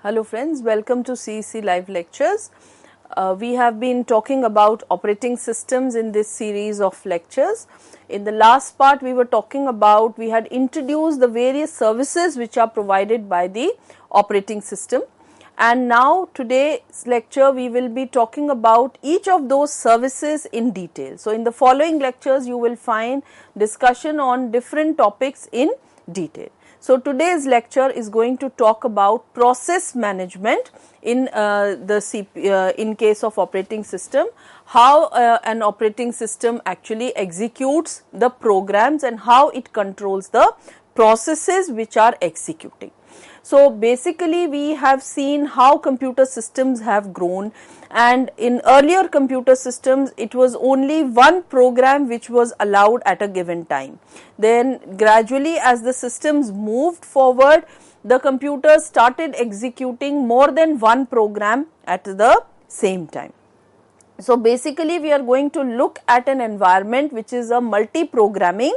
Hello friends, welcome to CEC live lectures. We have been talking about operating systems in this series of lectures. In the last part we were talking about, we had introduced the various services which are provided by the operating system, and now today's lecture we will be talking about each of those services in detail. So in the following lectures you will find discussion on different topics in detail. So today's lecture is going to talk about process management in in case of operating system, how an operating system actually executes the programs and how it controls the processes which are executing. So basically we have seen how computer systems have grown, and in earlier computer systems it was only one program which was allowed at a given time. Then gradually as the systems moved forward, the computers started executing more than one program at the same time. So basically we are going to look at an environment which is a multi-programming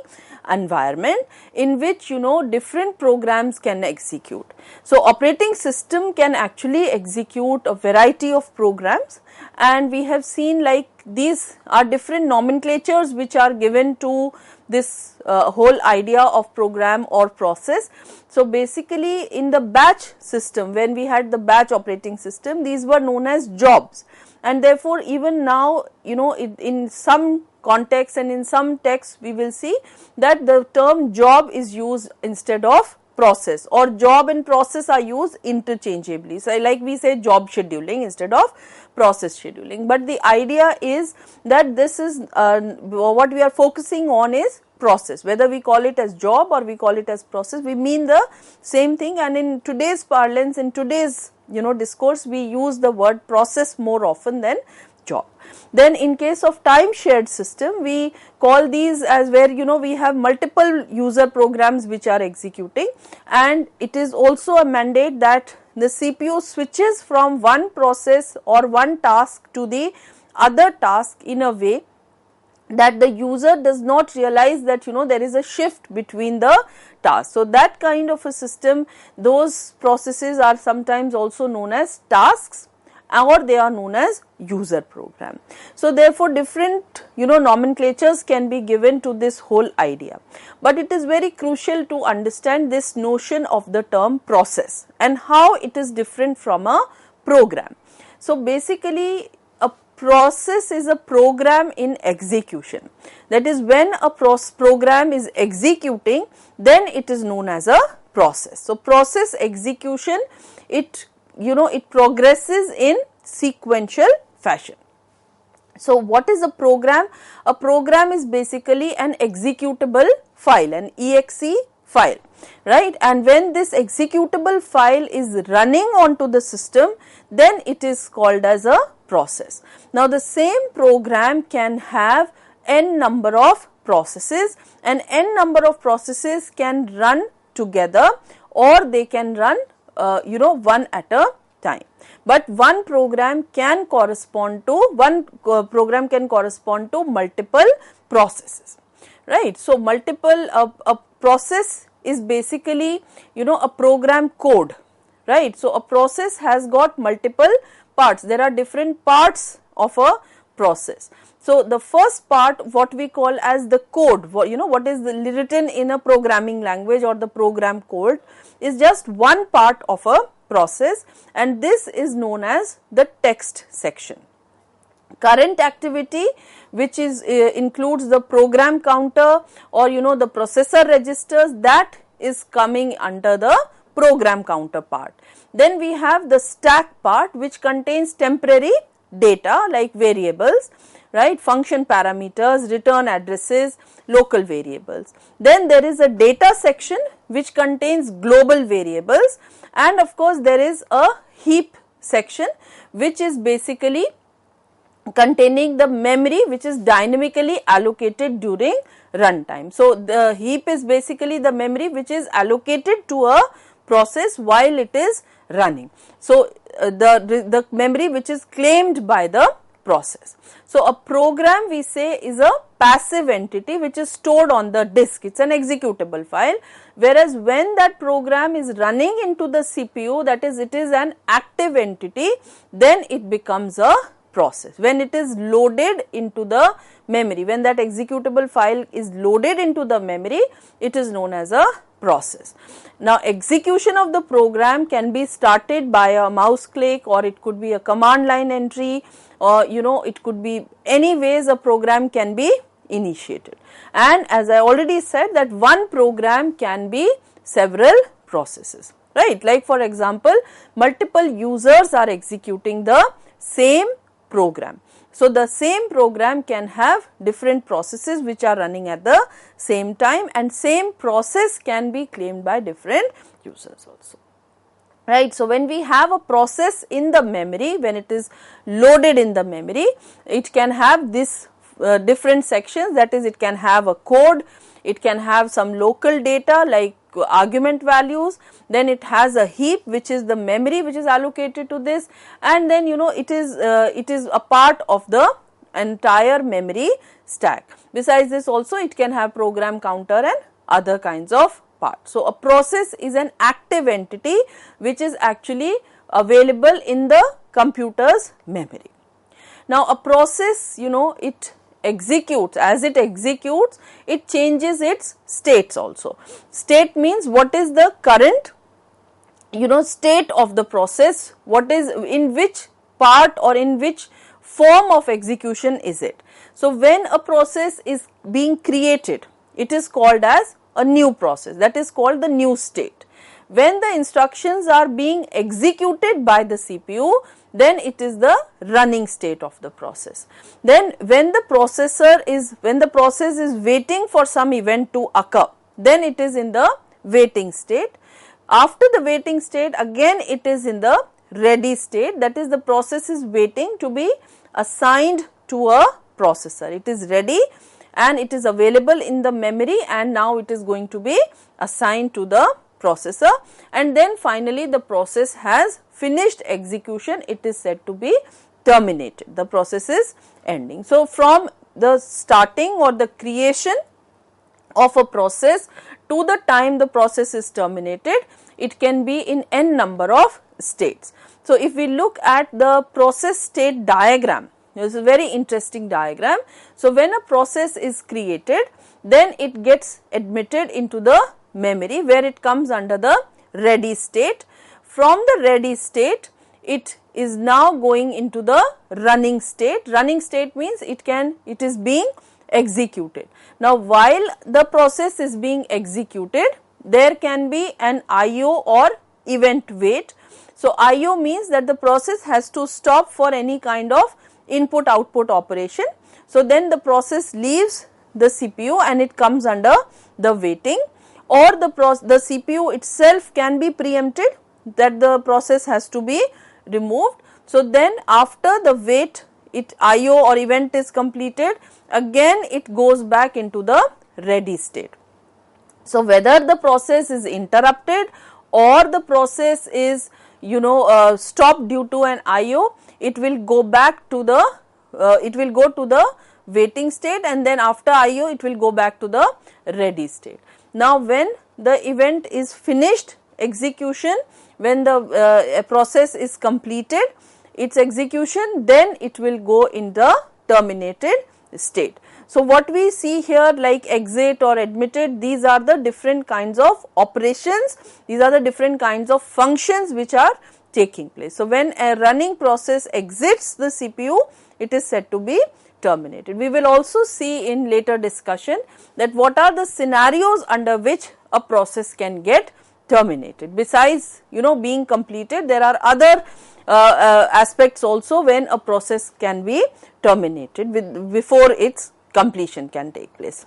environment in which different programs can execute. So operating system can actually execute a variety of programs, and we have seen like these are different nomenclatures which are given to this whole idea of program or process. So basically in the batch system, when we had the batch operating system, these were known as jobs, and therefore even now in some context and in some texts we will see that the term job is used instead of process, or job and process are used interchangeably. So like we say job scheduling instead of process scheduling, but the idea is that this is what we are focusing on is process. Whether we call it as job or we call it as process, we mean the same thing, and in today's parlance, in today's discourse, we use the word process more often than job. Then in case of time shared system, we call these as where we have multiple user programs which are executing, and it is also a mandate that the CPU switches from one process or one task to the other task in a way that the user does not realize that there is a shift between the tasks. So that kind of a system, those processes are sometimes also known as tasks, or they are known as user program. So therefore different nomenclatures can be given to this whole idea, but it is very crucial to understand this notion of the term process and how it is different from a program. So basically a process is a program in execution. That is, when a program is executing, then it is known as a process. So process execution, it progresses in sequential fashion. So what is a program? A program is basically an executable file, an exe file, right? And when this executable file is running onto the system, then it is called as a process. Now the same program can have n number of processes, and n number of processes can run together, or they can run one at a time. But one program can correspond to multiple processes, right? So multiple a process is basically a program code, right? So a process has got multiple parts. There are different parts of a process. So the first part, what we call as the code, what is written in a programming language or the program code, is just one part of a process, and this is known as the text section. Current activity, which is includes the program counter or the processor registers, that is coming under the program counter part. Then we have the stack part, which contains temporary data like variables, right, function parameters, return addresses, local variables. Then there is a data section which contains global variables, and of course there is a heap section which is basically containing the memory which is dynamically allocated during runtime. So the heap is basically the memory which is allocated to a process while it is running. So the memory which is claimed by the process. So, a program we say is a passive entity which is stored on the disk, it is an executable file, whereas when that program is running into the CPU, that is, it is an active entity, then it becomes a process. When it is loaded into the memory, when that executable file is loaded into the memory, it is known as a process. Now, execution of the program can be started by a mouse click, or it could be a command line entry, or it could be any ways a program can be initiated. And as I already said, that one program can be several processes, right? Like for example, multiple users are executing the same program. So, the same program can have different processes which are running at the same time, and same process can be claimed by different users also, right. So, when we have a process in the memory, when it is loaded in the memory, it can have this different sections, that is, it can have a code, it can have some local data like argument values, then it has a heap which is the memory which is allocated to this, and then it is a part of the entire memory stack. Besides this also it can have program counter and other kinds of parts. So, a process is an active entity which is actually available in the computer's memory. Now, a process, it executes, as it executes, it changes its states also. State means what is the current state of the process, what is, in which part or in which form of execution is it. So, when a process is being created, it is called as a new process, that is called the new state. When the instructions are being executed by the CPU, then it is the running state of the process. Then when the process is waiting for some event to occur, then it is in the waiting state. After the waiting state, again it is in the ready state, that is, the process is waiting to be assigned to a processor. It is ready and it is available in the memory, and now it is going to be assigned to the processor, and then finally the process has finished execution, it is said to be terminated, the process is ending. So, from the starting or the creation of a process to the time the process is terminated, it can be in n number of states. So, if we look at the process state diagram, this is a very interesting diagram. So, when a process is created, then it gets admitted into the memory where it comes under the ready state. From the ready state, it is now going into the running state. Running state means it is being executed. Now, while the process is being executed, there can be an IO or event wait. So, IO means that the process has to stop for any kind of input output operation. So, then the process leaves the CPU and it comes under the waiting, or the CPU itself can be preempted, that the process has to be removed. So, then after the wait IO or event is completed, again it goes back into the ready state. So, whether the process is interrupted or the process is stopped due to an IO, it will go back to the waiting state, and then after IO it will go back to the ready state. Now, when the event is finished execution, when the process is completed its execution, then it will go in the terminated state. So, what we see here like exit or admitted, these are the different kinds of operations, these are the different kinds of functions which are taking place. So, when a running process exits the CPU, it is said to be terminated. We will also see in later discussion that what are the scenarios under which a process can get terminated. Besides being completed, there are other aspects also when a process can be terminated before its completion can take place.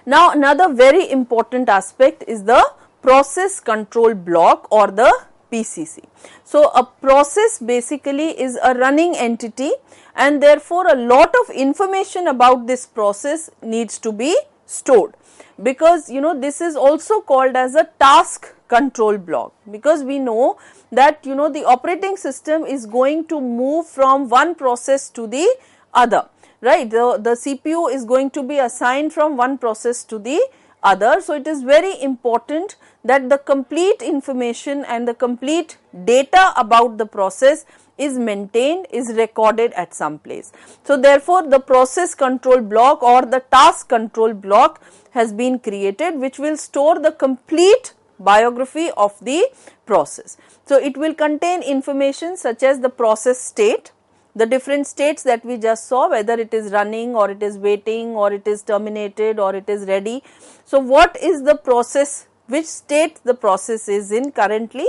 Now, another very important aspect is the process control block or the PCC. So, a process basically is a running entity, and therefore, a lot of information about this process needs to be stored, because this is also called as a task control block, because we know that the operating system is going to move from one process to the other, right. The CPU is going to be assigned from one process to the other. So, it is very important that the complete information and the complete data about the process is maintained, is recorded at some place. So, therefore, the process control block or the task control block has been created, which will store the complete biography of the process. So, it will contain information such as the process state, the different states that we just saw, whether it is running or it is waiting or it is terminated or it is ready. So, what is the process, which state the process is in currently.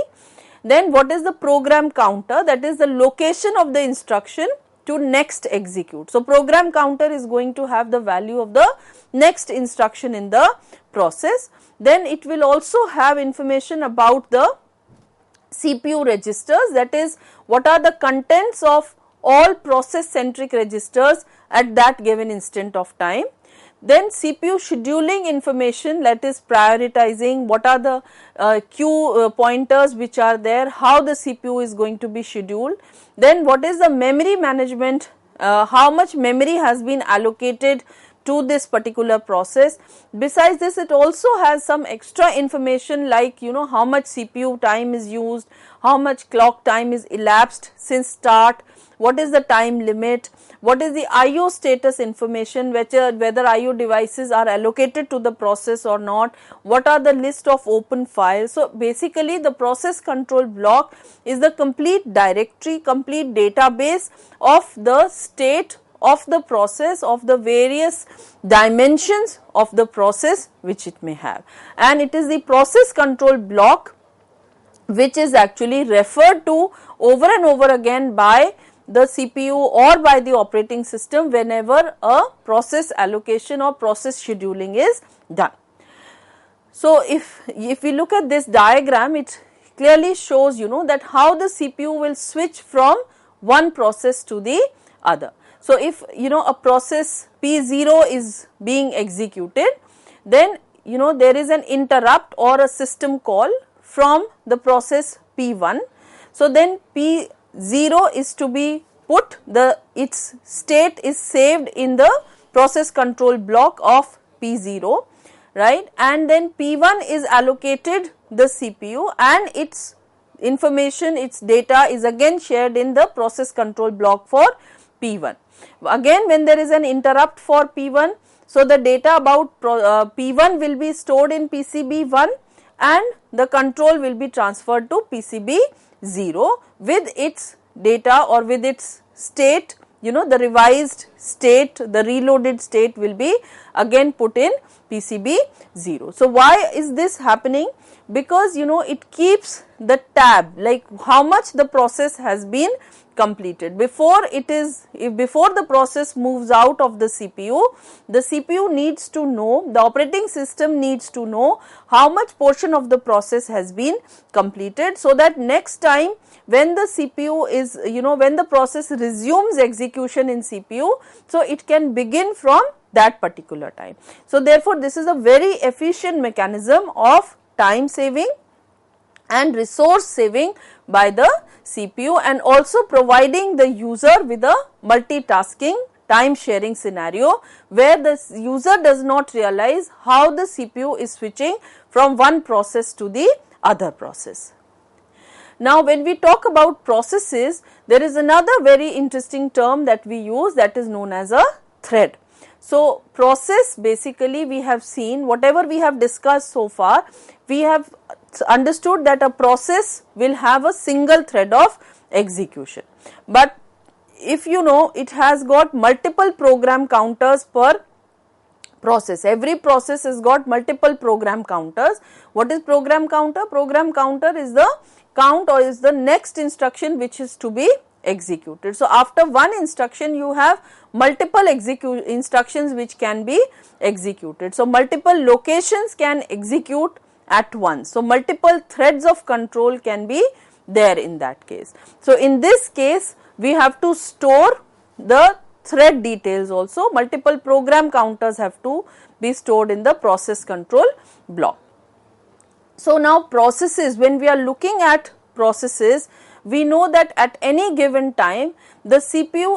Then what is the program counter, that is the location of the instruction to next execute. So, program counter is going to have the value of the next instruction in the process. Then it will also have information about the CPU registers, that is what are the contents of all process centric registers at that given instant of time. Then CPU scheduling information, that is prioritizing what are the queue pointers which are there, how the CPU is going to be scheduled. Then what is the memory management, how much memory has been allocated to this particular process. Besides this, it also has some extra information like how much CPU time is used, how much clock time is elapsed since start, what is the time limit, what is the IO status information, whether IO devices are allocated to the process or not, what are the list of open files. So, basically the process control block is the complete directory, complete database of the state of the process, of the various dimensions of the process which it may have, and it is the process control block which is actually referred to over and over again by the CPU or by the operating system whenever a process allocation or process scheduling is done. So, if we look at this diagram, it clearly shows that how the CPU will switch from one process to the other. So, if a process P0 is being executed, then there is an interrupt or a system call from the process P1. So, then P0 is to be put, its state is saved in the process control block of P0, right, and then P1 is allocated the CPU and its information, its data is again shared in the process control block for P1. Again, when there is an interrupt for P1, so the data about P1 will be stored in PCB1 and the control will be transferred to PCB0 with its data or with its state, the revised state, the reloaded state will be again put in PCB0. So, why is this happening? Because it keeps the tab, like how much the process has been completed. Before the process moves out of the CPU needs to know, the operating system needs to know how much portion of the process has been completed, so that next time when the CPU is, when the process resumes execution in CPU, so it can begin from that particular time. So, therefore, this is a very efficient mechanism of time saving and resource saving by the CPU, and also providing the user with a multitasking time sharing scenario where the user does not realize how the CPU is switching from one process to the other process. Now, when we talk about processes, there is another very interesting term that we use, that is known as a thread. So, process, basically we have seen, whatever we have discussed so far, we have understood that a process will have a single thread of execution. But if it has got multiple program counters per process, every process has got multiple program counters. What is program counter? Program counter is the count or is the next instruction which is to be executed. So, after one instruction you have multiple instructions which can be executed. So, multiple locations can execute at once. So, multiple threads of control can be there in that case. So, in this case we have to store the thread details also, multiple program counters have to be stored in the process control block. So now processes, when we are looking at processes, we know that at any given time the CPU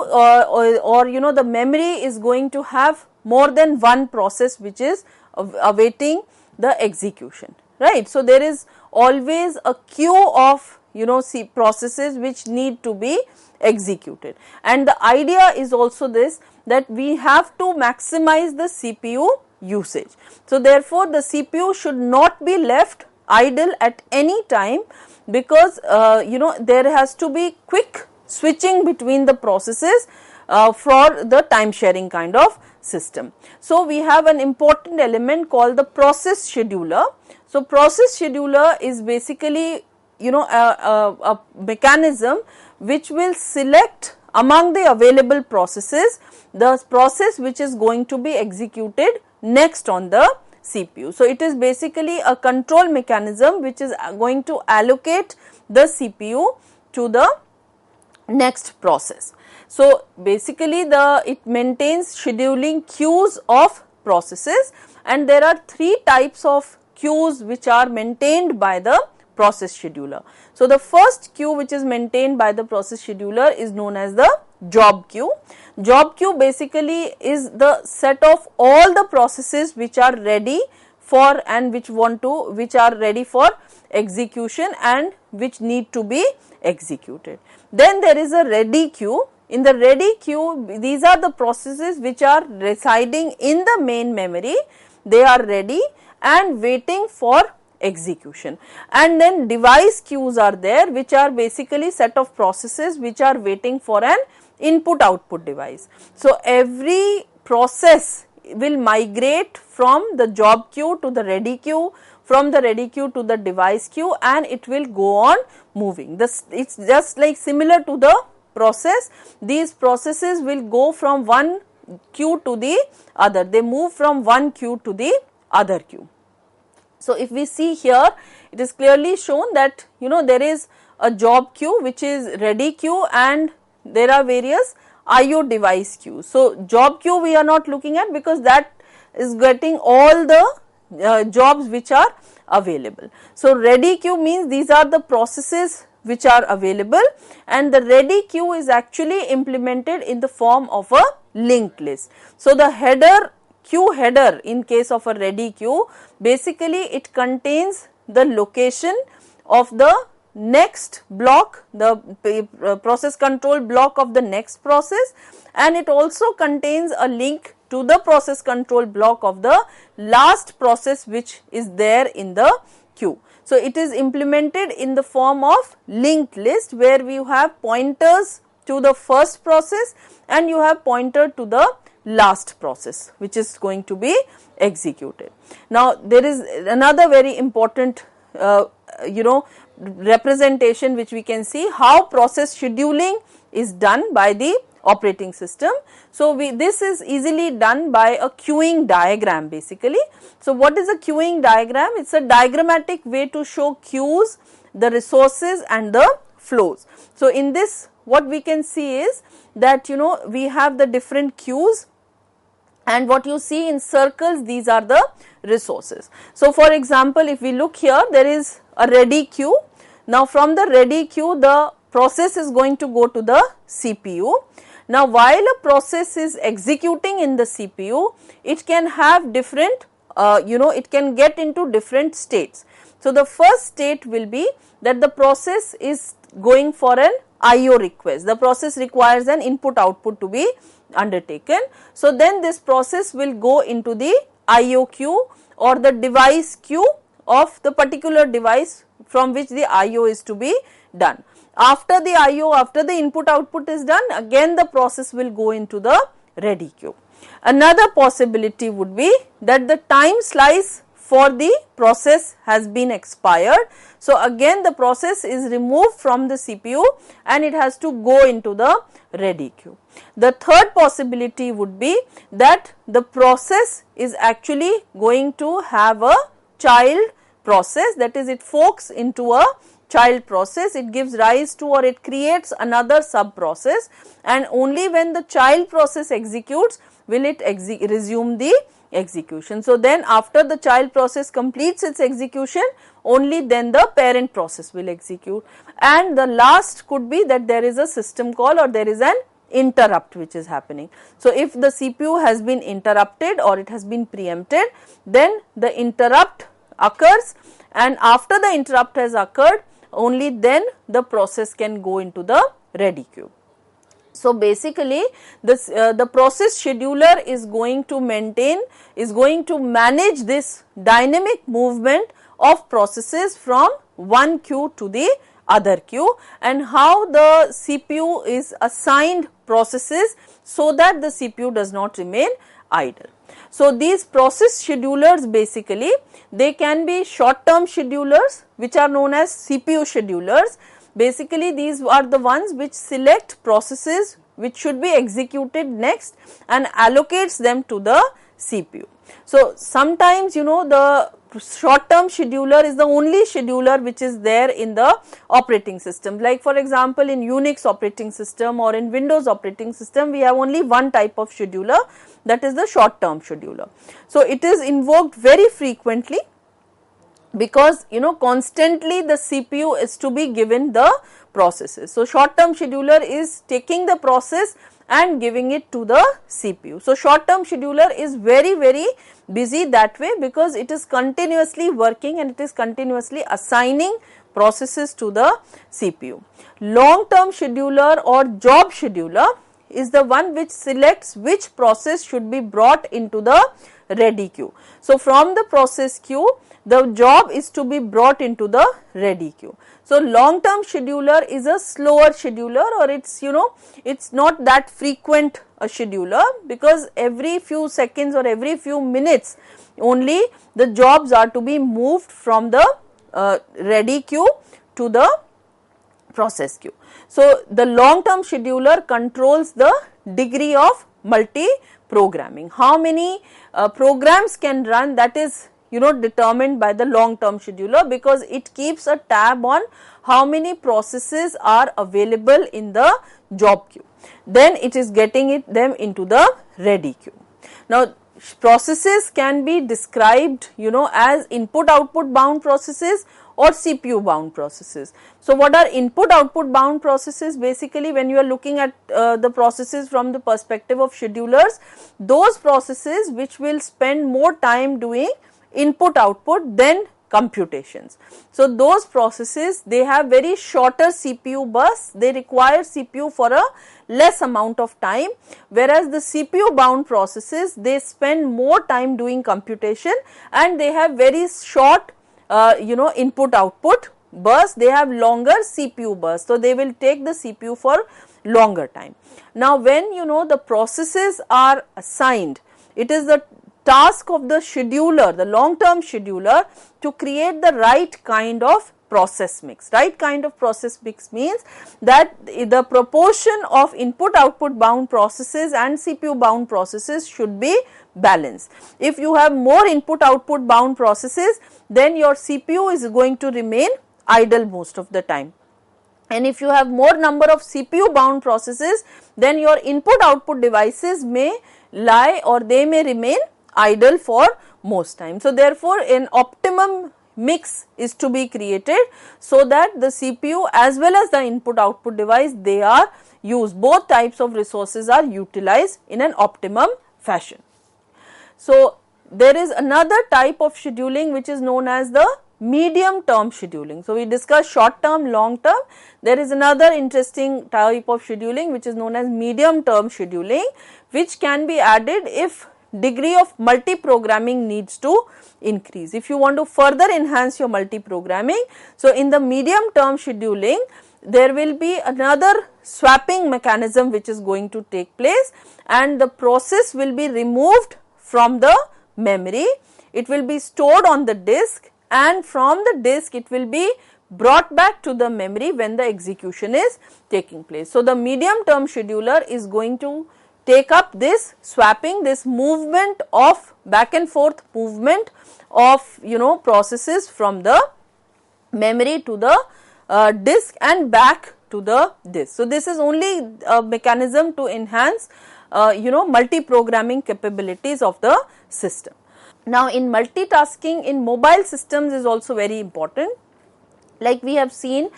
or you know the memory is going to have more than one process which is awaiting the execution, right. So there is always a queue of you know processes which need to be executed, and the idea is also this, that we have to maximize the CPU usage. So therefore the CPU should not be left idle at any time, because you know there has to be quick switching between the processes for the time sharing kind of system. So we have an important element called the process scheduler. So process scheduler is basically you know a mechanism which will select among the available processes the process which is going to be executed next on the CPU. So it is basically a control mechanism which is going to allocate the CPU to the next process. So basically it maintains scheduling queues of processes, and there are three types of queues which are maintained by the process scheduler. So the first queue which is maintained by the process scheduler is known as the job queue. Job queue basically is the set of all the processes which are ready for and which are ready for execution and which need to be executed. Then there is a ready queue. In the ready queue, these are the processes which are residing in the main memory. They are ready and waiting for execution. And then device queues are there, which are basically set of processes which are waiting for an input output device. So every process will migrate from the job queue to the ready queue, from the ready queue to the device queue, and it will go on moving. It's just like similar to the process. These processes will go from one queue to the other. They move from one queue to the other queue. So if we see here, it is clearly shown that you know there is a job queue which is ready queue, and there are various IO device queues. So job queue we are not looking at because that is getting all the jobs which are available. So ready queue means these are the processes which are available, and the ready queue is actually implemented in the form of a linked list. So the queue header in case of a ready queue, basically it contains the location of the next block, the process control block of the next process, and it also contains a link to the process control block of the last process which is there in the queue. So it is implemented in the form of linked list, where we have pointers to the first process and you have pointer to the last process which is going to be executed. Now there is another very important representation which we can see how process scheduling is done by the operating system. So this is easily done by a queuing diagram basically. So what is a queuing diagram? It's a diagrammatic way to show queues, the resources and the flows. So in this what we can see is that we have the different queues, and what you see in circles, these are the resources. So for example, if we look here, there is a ready queue. Now from the ready queue, the process is going to go to the CPU. Now while a process is executing in the CPU, it can have different, it can get into different states. So the first state will be that the process is going for an IO request. The process requires an input output to be undertaken. So then this process will go into the IO queue or the device queue of the particular device from which the IO is to be done. After the IO, after the input output is done, again the process will go into the ready queue. Another possibility would be that the time slice for the process has been expired. So again the process is removed from the CPU and it has to go into the ready queue. The third possibility would be that the process is actually going to have a child process, that is it forks into a child process, it gives rise to or it creates another sub process, and only when the child process executes will it resume the execution. So then after the child process completes its execution, only then the parent process will execute. And the last could be that there is a system call or there is an interrupt which is happening. So if the CPU has been interrupted or it has been preempted, then the interrupt occurs, and after the interrupt has occurred, only then the process can go into the ready queue. So basically this the process scheduler is going to manage this dynamic movement of processes from one queue to the other queue, and how the CPU is assigned processes so that the CPU does not remain idle. So these process schedulers, basically they can be short term schedulers which are known as CPU schedulers. Basically these are the ones which select processes which should be executed next and allocates them to the CPU. So sometimes the short term scheduler is the only scheduler which is there in the operating system. Like for example in Unix operating system or in Windows operating system, we have only one type of scheduler, that is the short term scheduler. So it is invoked very frequently because constantly the CPU is to be given the processes. So short term scheduler is taking the process and giving it to the CPU. So short term scheduler is very busy that way because it is continuously working and it is continuously assigning processes to the CPU. Long term scheduler or job scheduler is the one which selects which process should be brought into the ready queue. So from the process queue, the job is to be brought into the ready queue. So long term scheduler is a slower scheduler, or it's not that frequent a scheduler, because every few seconds or every few minutes only the jobs are to be moved from the ready queue to the process queue. So the long term scheduler controls the degree of multi-programming. How many programs can run, that is determined by the long term scheduler, because it keeps a tab on how many processes are available in the job queue. Then it is getting them into the ready queue. Now processes can be described as input output bound processes or CPU bound processes. So what are input output bound processes? Basically when you are looking at the processes from the perspective of schedulers, those processes which will spend more time doing input output than computations. So those processes, they have very shorter CPU bursts, they require CPU for a less amount of time, whereas the CPU bound processes, they spend more time doing computation and they have very short input output bursts, they have longer CPU bursts, so they will take the CPU for longer time. Now when the processes are assigned, it is the task of the scheduler, the long term scheduler, to create the right kind of process mix. Right kind of process mix means that the proportion of input output bound processes and CPU bound processes should be balanced. If you have more input output bound processes, then your CPU is going to remain idle most of the time. And if you have more number of CPU bound processes, then your input output devices may lie or they may remain idle for most time. So therefore an optimum mix is to be created so that the CPU as well as the input output device, they are used, both types of resources are utilized in an optimum fashion. So there is another type of scheduling which is known as the medium term scheduling. So we discussed short term, long term. There is another interesting type of scheduling which is known as medium term scheduling, which can be added if degree of multi-programming needs to increase. If you want to further enhance your multi-programming, so in the medium term scheduling, there will be another swapping mechanism which is going to take place, and the process will be removed from the memory, it will be stored on the disk, and from the disk it will be brought back to the memory when the execution is taking place. So the medium term scheduler is going to take up this swapping, this movement of back and forth movement of processes from the memory to the disk and back to the disk. So this is only a mechanism to enhance multi-programming capabilities of the system. Now, in multitasking in mobile systems is also very important. Like we have seen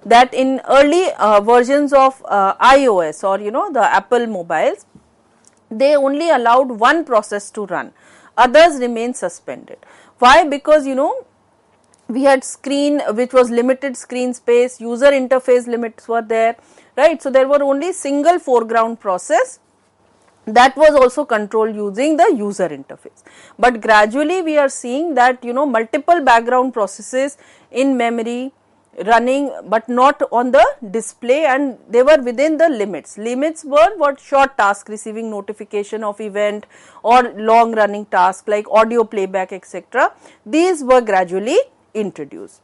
that in early versions of iOS or the Apple mobiles, they only allowed one process to run, others remain suspended. Why? Because we had screen which was limited screen space, user interface limits were there, right. So, there were only single foreground process that was also controlled using the user interface. But gradually we are seeing that multiple background processes in memory running, but not on the display, and they were within the limits. Limits were what? Short task, receiving notification of event, or long running task like audio playback, etc. These were gradually introduced.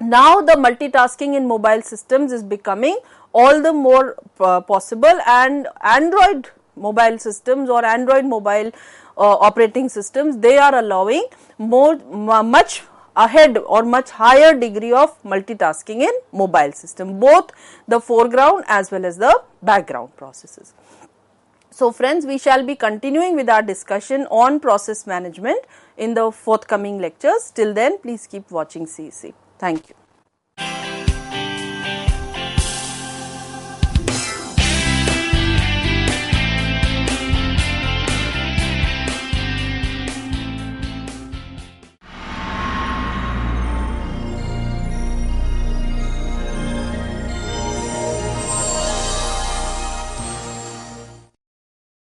Now the multitasking in mobile systems is becoming all the more possible, and Android mobile systems or Android mobile operating systems, they are allowing much ahead or much higher degree of multitasking in mobile system, both the foreground as well as the background processes. So friends, we shall be continuing with our discussion on process management in the forthcoming lectures. Till then, please keep watching CEC. Thank you.